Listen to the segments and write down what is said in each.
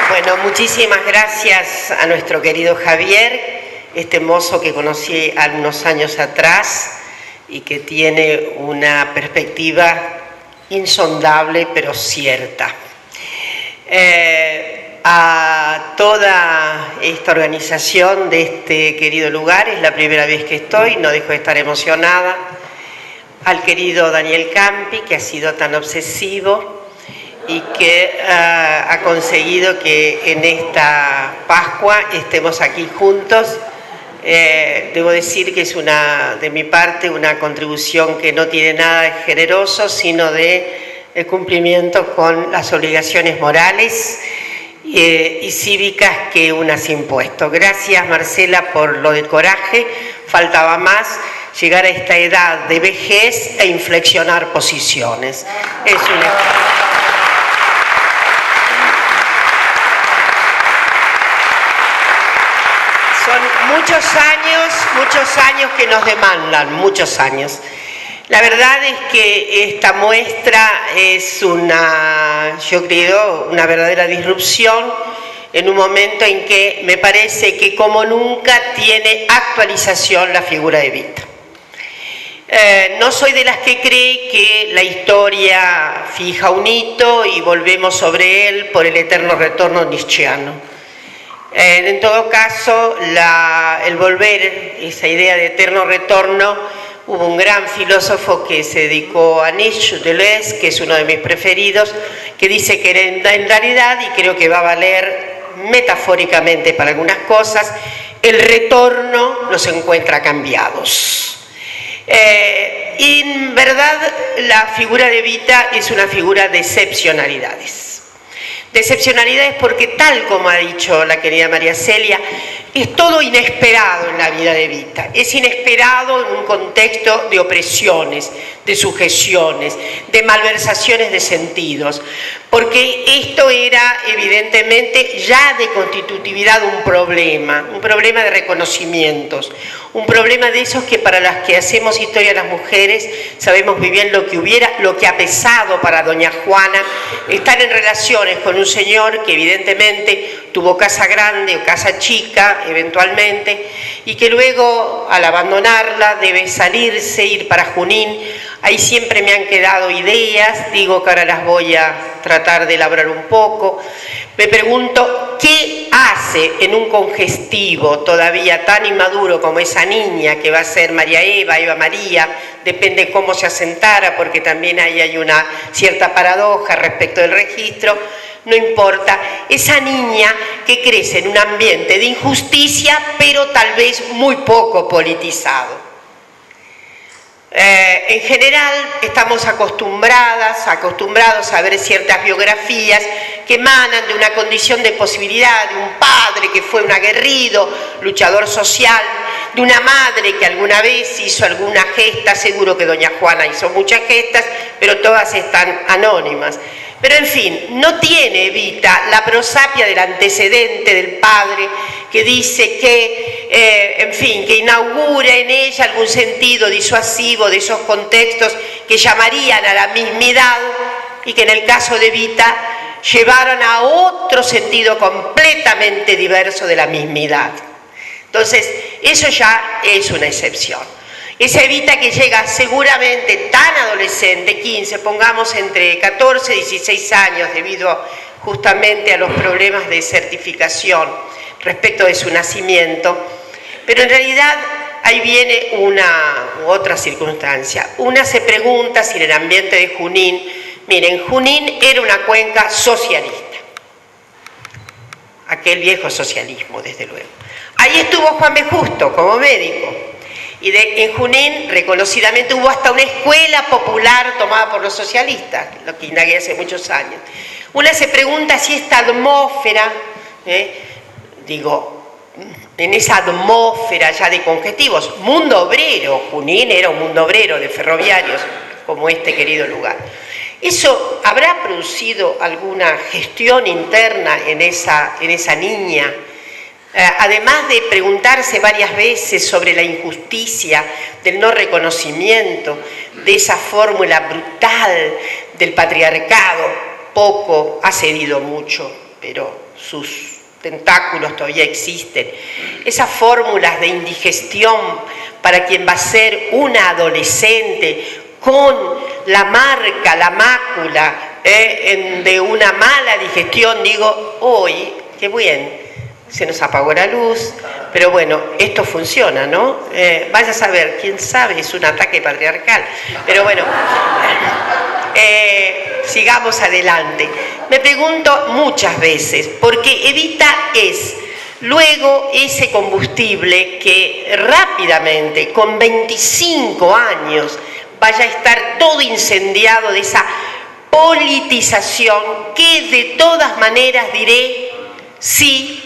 Bueno, muchísimas gracias a nuestro querido Javier, este mozo que conocí algunos años atrás y que tiene una perspectiva insondable pero cierta. A toda esta organización de este querido lugar, es la primera vez que estoy, no dejo de estar emocionada. Al querido Daniel Campi, que ha sido tan obsesivo y que ha conseguido que en esta Pascua estemos aquí juntos. Debo decir que es de mi parte una contribución que no tiene nada de generoso, sino de el cumplimiento con las obligaciones morales y cívicas que una se ha impuesto. Gracias, Marcela, por lo del coraje. Faltaba más llegar a esta edad de vejez e inflexionar posiciones. Es una... Son muchos años que nos demandan, muchos años. La verdad es que esta muestra es yo creo, una verdadera disrupción en un momento en que me parece que como nunca tiene actualización la figura de Evita. No soy de las que cree que la historia fija un hito y volvemos sobre él por el eterno retorno nietzscheano. En todo caso, el volver, esa idea de eterno retorno, hubo un gran filósofo que se dedicó a Nietzsche, Deleuze, que es uno de mis preferidos, que dice que en realidad, y creo que va a valer metafóricamente para algunas cosas, el retorno nos encuentra cambiados. Y en verdad la figura de Evita es una figura de excepcionalidades. De excepcionalidades porque, tal como ha dicho la querida María Celia, es todo inesperado en la vida de Evita. Es inesperado en un contexto de opresiones, de sujeciones, de malversaciones de sentidos, porque esto era evidentemente ya de constitutividad un problema de reconocimientos, un problema de esos que para las que hacemos historia las mujeres sabemos muy bien lo que ha pesado para doña Juana estar en relaciones con un señor que evidentemente tuvo casa grande o casa chica eventualmente y que luego al abandonarla debe salirse, ir para Junín. Ahí siempre me han quedado ideas, digo que ahora las voy a tratar de elaborar un poco. Me pregunto, ¿qué hace en un congestivo todavía tan inmaduro como esa niña que va a ser María Eva María? Depende cómo se asentara, porque también ahí hay una cierta paradoja respecto del registro. No importa, esa niña que crece en un ambiente de injusticia, pero tal vez muy poco politizado. En general estamos acostumbrados a ver ciertas biografías que emanan de una condición de posibilidad, de un padre que fue un aguerrido, luchador social, de una madre que alguna vez hizo alguna gesta, seguro que doña Juana hizo muchas gestas, pero todas están anónimas. Pero en fin, no tiene Evita la prosapia del antecedente del padre que dice que inaugura en ella algún sentido disuasivo de esos contextos que llamarían a la mismidad y que en el caso de Evita llevaron a otro sentido completamente diverso de la mismidad. Entonces, eso ya es una excepción. Esa Evita que llega seguramente tan adolescente, 15, pongamos entre 14 y 16 años, debido justamente a los problemas de certificación respecto de su nacimiento, pero en realidad ahí viene otra circunstancia. Una se pregunta si en el ambiente de Junín, miren, Junín era una cuenca socialista, aquel viejo socialismo, desde luego. Ahí estuvo Juan B. Justo como médico. Y en Junín, reconocidamente, hubo hasta una escuela popular tomada por los socialistas, lo que indagué hace muchos años. Una se pregunta si esta atmósfera, en esa atmósfera ya de congestivos, mundo obrero, Junín era un mundo obrero de ferroviarios, como este querido lugar. ¿Eso habrá producido alguna gestión interna en esa niña? Además de preguntarse varias veces sobre la injusticia del no reconocimiento, de esa fórmula brutal del patriarcado, poco ha cedido mucho pero sus tentáculos todavía existen. Esas fórmulas de indigestión para quien va a ser una adolescente con la marca, la mácula de una mala digestión, digo, hoy, qué bien, se nos apagó la luz, pero bueno, esto funciona, ¿no? Vaya a saber, quién sabe, es un ataque patriarcal, pero bueno, sigamos adelante. Me pregunto muchas veces, porque Evita es luego ese combustible que rápidamente, con 25 años, vaya a estar todo incendiado de esa politización que de todas maneras diré, sí,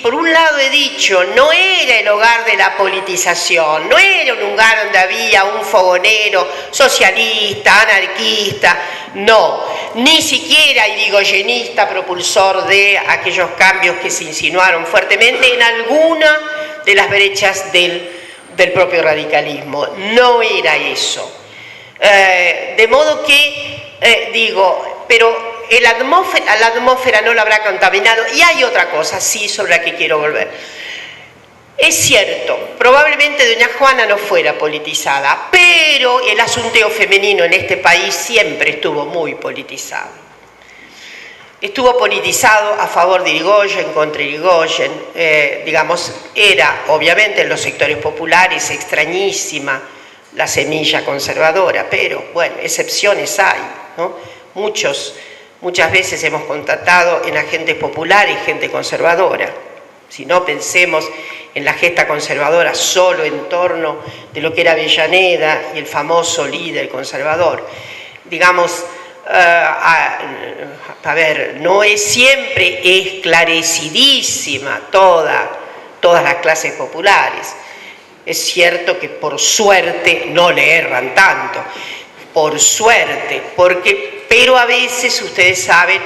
por un lado he dicho, no era el hogar de la politización, no era un lugar donde había un fogonero socialista, anarquista, no, ni siquiera irigoyenista, propulsor de aquellos cambios que se insinuaron fuertemente en alguna de las brechas del propio radicalismo, no era eso. De modo que, digo, pero la atmósfera no lo habrá contaminado. Y hay otra cosa, sí, sobre la que quiero volver. Es cierto, probablemente doña Juana no fuera politizada, pero el asunteo femenino en este país siempre estuvo muy politizado. Estuvo politizado a favor de Irigoyen, contra Irigoyen, digamos, era obviamente en los sectores populares extrañísima la semilla conservadora, pero bueno, excepciones hay, ¿no? Muchas veces hemos contratado en agentes populares gente conservadora. Si no, pensemos en la gesta conservadora solo en torno de lo que era Avellaneda y el famoso líder conservador. Digamos, a ver, no es siempre esclarecidísima todas las clases populares. Es cierto que por suerte no le erran tanto, por suerte, pero a veces, ustedes saben,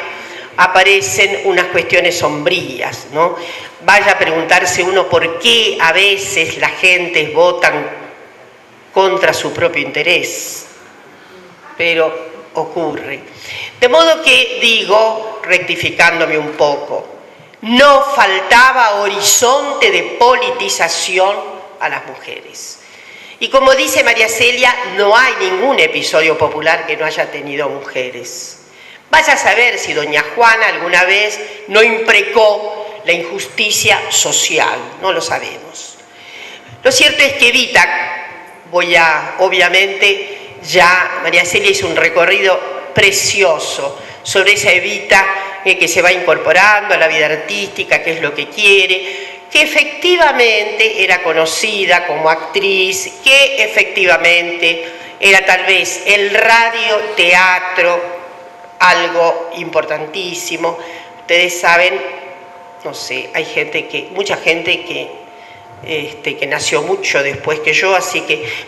aparecen unas cuestiones sombrías, ¿no? Vaya a preguntarse uno por qué a veces las gentes votan contra su propio interés, pero ocurre. De modo que digo, rectificándome un poco, no faltaba horizonte de politización a las mujeres. Y como dice María Celia, no hay ningún episodio popular que no haya tenido mujeres. Vaya a saber si doña Juana alguna vez no imprecó la injusticia social, no lo sabemos. Lo cierto es que Evita, obviamente, ya María Celia hizo un recorrido precioso sobre esa Evita que se va incorporando a la vida artística, que es lo que quiere, que efectivamente era conocida como actriz, que efectivamente era tal vez el radioteatro algo importantísimo. Ustedes saben, no sé, hay mucha gente que nació mucho después que yo,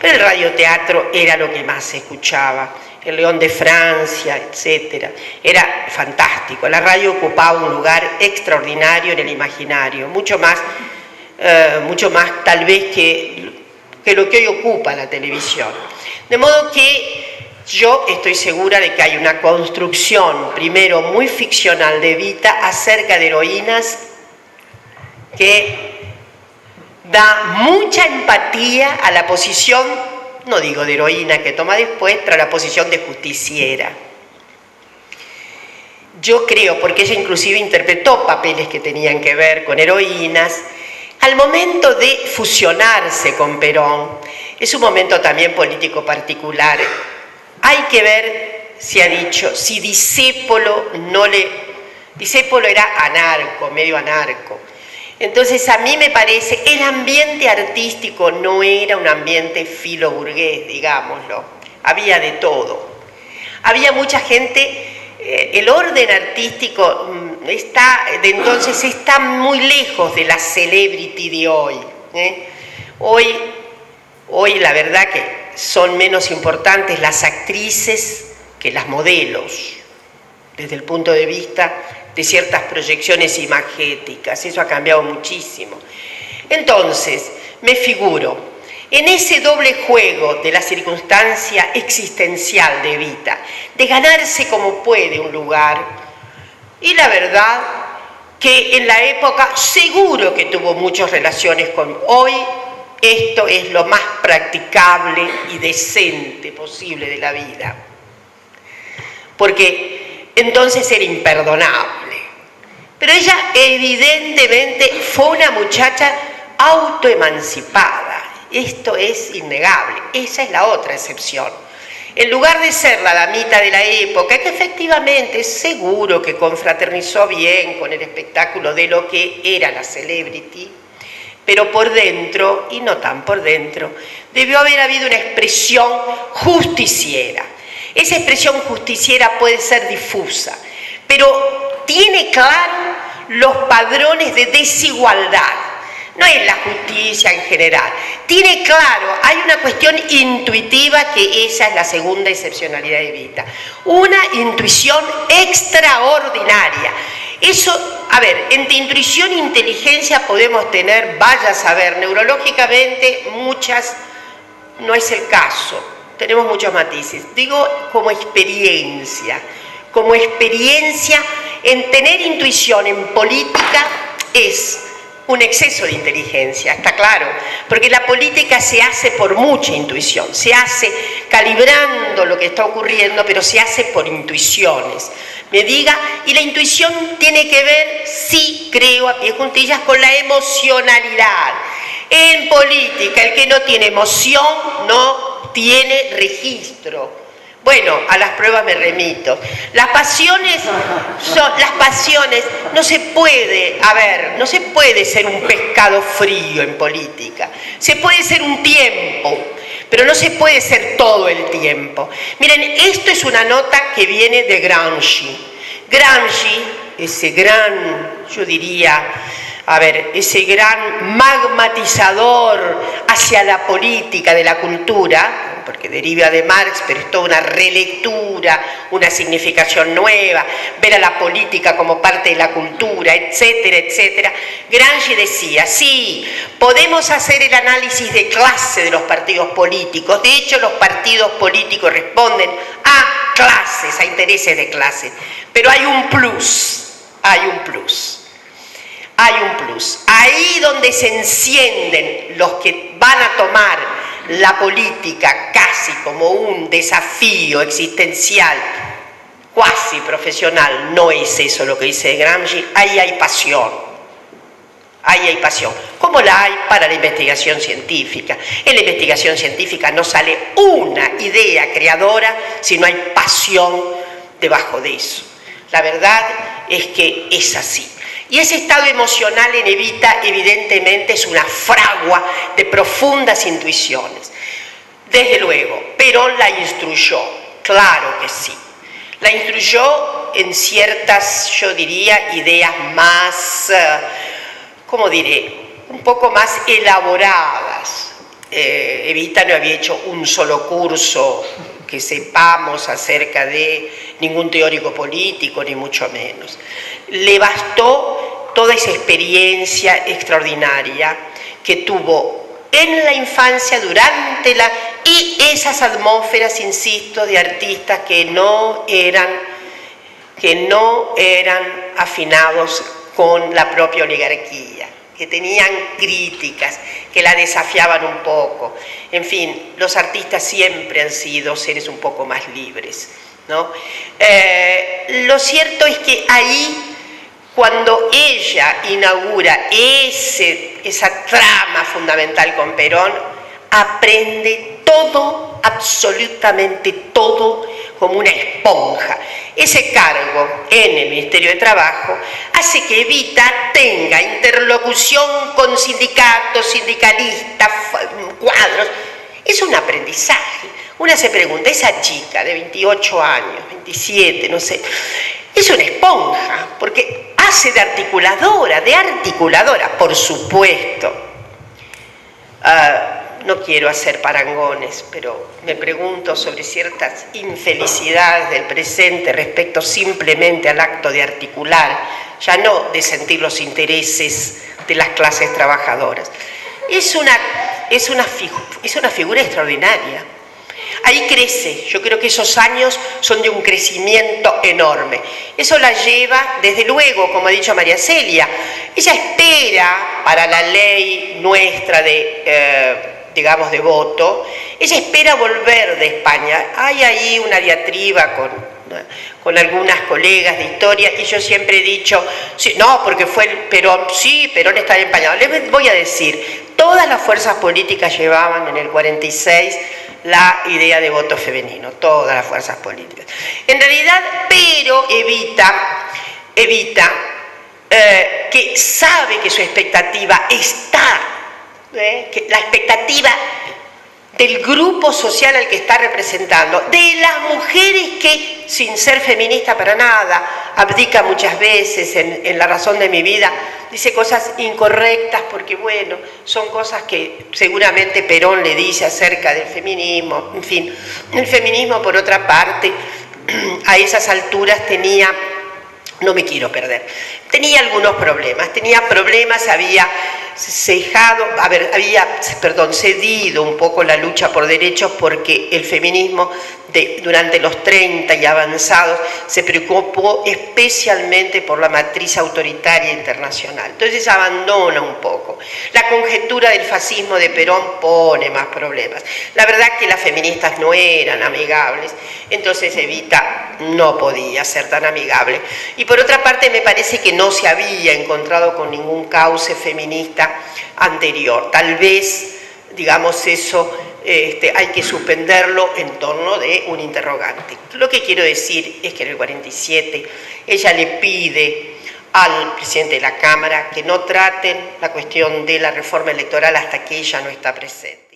pero el radioteatro era lo que más se escuchaba. El León de Francia, etcétera. Era fantástico. La radio ocupaba un lugar extraordinario en el imaginario, mucho más tal vez que lo que hoy ocupa la televisión. De modo que yo estoy segura de que hay una construcción, primero muy ficcional de Evita, acerca de heroínas que da mucha empatía a la posición, no digo de heroína que toma después, pero a la posición de justiciera. Yo creo, porque ella inclusive interpretó papeles que tenían que ver con heroínas, al momento de fusionarse con Perón, es un momento también político particular. Hay que ver, se ha dicho, si Discépolo era anarco, medio anarco. Entonces a mí me parece, el ambiente artístico no era un ambiente filoburgués, digámoslo, había de todo. Había mucha gente, el orden artístico de entonces está muy lejos de la celebrity de hoy. Hoy la verdad que son menos importantes las actrices que las modelos, desde el punto de vista de ciertas proyecciones imagéticas. Eso ha cambiado muchísimo. Entonces, me figuro, en ese doble juego de la circunstancia existencial de Evita, de ganarse como puede un lugar, Y la verdad que en la época seguro que tuvo muchas relaciones con hoy. Esto es lo más practicable y decente posible de la vida. Porque entonces era imperdonable. Pero ella evidentemente fue una muchacha autoemancipada. Esto es innegable. Esa es la otra excepción. En lugar de ser la damita de la época, que efectivamente es seguro que confraternizó bien con el espectáculo de lo que era la celebrity, pero por dentro, y no tan por dentro, debió haber habido una expresión justiciera. Esa expresión justiciera puede ser difusa, pero tiene claro los padrones de desigualdad. No es la justicia en general. Tiene claro, hay una cuestión intuitiva que esa es la segunda excepcionalidad de Evita. Una intuición extraordinaria. Eso, a ver, entre intuición e inteligencia podemos tener, vaya a saber, neurológicamente muchas, no es el caso, tenemos muchos matices. Digo como experiencia en tener intuición en política es un exceso de inteligencia, está claro, porque la política se hace por mucha intuición, se hace calibrando lo que está ocurriendo, pero se hace por intuiciones. Me diga, y la intuición tiene que ver, sí, creo, a pie juntillas, con la emocionalidad. En política, el que no tiene emoción no tiene registro. Bueno, a las pruebas me remito. Las pasiones, no se puede ser un pescado frío en política. Se puede ser un tiempo, pero no se puede ser todo el tiempo. Miren, esto es una nota que viene de Gramsci. Gramsci, ese gran, yo diría, ese gran magmatizador hacia la política de la cultura, porque deriva de Marx, pero es toda una relectura, una significación nueva, ver a la política como parte de la cultura, etcétera, etcétera. Gramsci decía, sí, podemos hacer el análisis de clase de los partidos políticos, de hecho los partidos políticos responden a clases, a intereses de clase, pero hay un plus. Ahí donde se encienden los que van a tomar la política casi como un desafío existencial, cuasi profesional, no es eso lo que dice Gramsci, ahí hay pasión. Como la hay para la investigación científica. En la investigación científica no sale una idea creadora si no hay pasión debajo de eso. La verdad es que es así. Y ese estado emocional en Evita evidentemente es una fragua de profundas intuiciones, desde luego, pero la instruyó, claro que sí. La instruyó en ciertas, yo diría, ideas más, un poco más elaboradas. Evita no había hecho un solo curso que sepamos acerca de ningún teórico político, ni mucho menos. Le bastó toda esa experiencia extraordinaria que tuvo en la infancia, durante y esas atmósferas, insisto, de artistas que no eran afinados con la propia oligarquía, que tenían críticas, que la desafiaban un poco. En fin, los artistas siempre han sido seres un poco más libres, ¿no? Lo cierto es que ahí, cuando ella inaugura esa trama fundamental con Perón, aprende todo, absolutamente todo, como una esponja. Ese cargo en el Ministerio de Trabajo hace que Evita tenga interlocución con sindicatos, sindicalistas, cuadros. Es un aprendizaje. Una se pregunta, esa chica de 28 años, 27, no sé, es una esponja, porque hace de articuladora, por supuesto. No quiero hacer parangones, pero me pregunto sobre ciertas infelicidades del presente respecto simplemente al acto de articular, ya no de sentir los intereses de las clases trabajadoras. Es una figura extraordinaria. ahí crece. Yo creo que esos años son de un crecimiento enorme. Eso la lleva, desde luego, como ha dicho María Celia, ella espera para la ley nuestra digamos, de voto, ella espera volver de España. Hay ahí una diatriba con algunas colegas de historia y yo siempre he dicho, sí, no, porque fue Perón, sí, Perón estaba empañado. Les voy a decir, todas las fuerzas políticas llevaban en el 46 la idea de voto femenino, todas las fuerzas políticas. En realidad, pero evita que sabe que su expectativa está, que la expectativa del grupo social al que está representando, de las mujeres que, sin ser feminista para nada, abdica muchas veces en La razón de mi vida, dice cosas incorrectas porque, bueno, son cosas que seguramente Perón le dice acerca del feminismo, en fin. El feminismo, por otra parte, a esas alturas tenía, no me quiero perder, tenía algunos problemas, había cedido un poco la lucha por derechos porque el feminismo durante los 30 y avanzados se preocupó especialmente por la matriz autoritaria internacional. Entonces abandona un poco. La conjetura del fascismo de Perón pone más problemas. La verdad que las feministas no eran amigables, entonces Evita no podía ser tan amigable. Y por otra parte me parece que no se había encontrado con ningún cauce feminista anterior. Tal vez, digamos, eso hay que suspenderlo en torno de un interrogante. Lo que quiero decir es que en el 47 ella le pide al presidente de la Cámara que no traten la cuestión de la reforma electoral hasta que ella no está presente.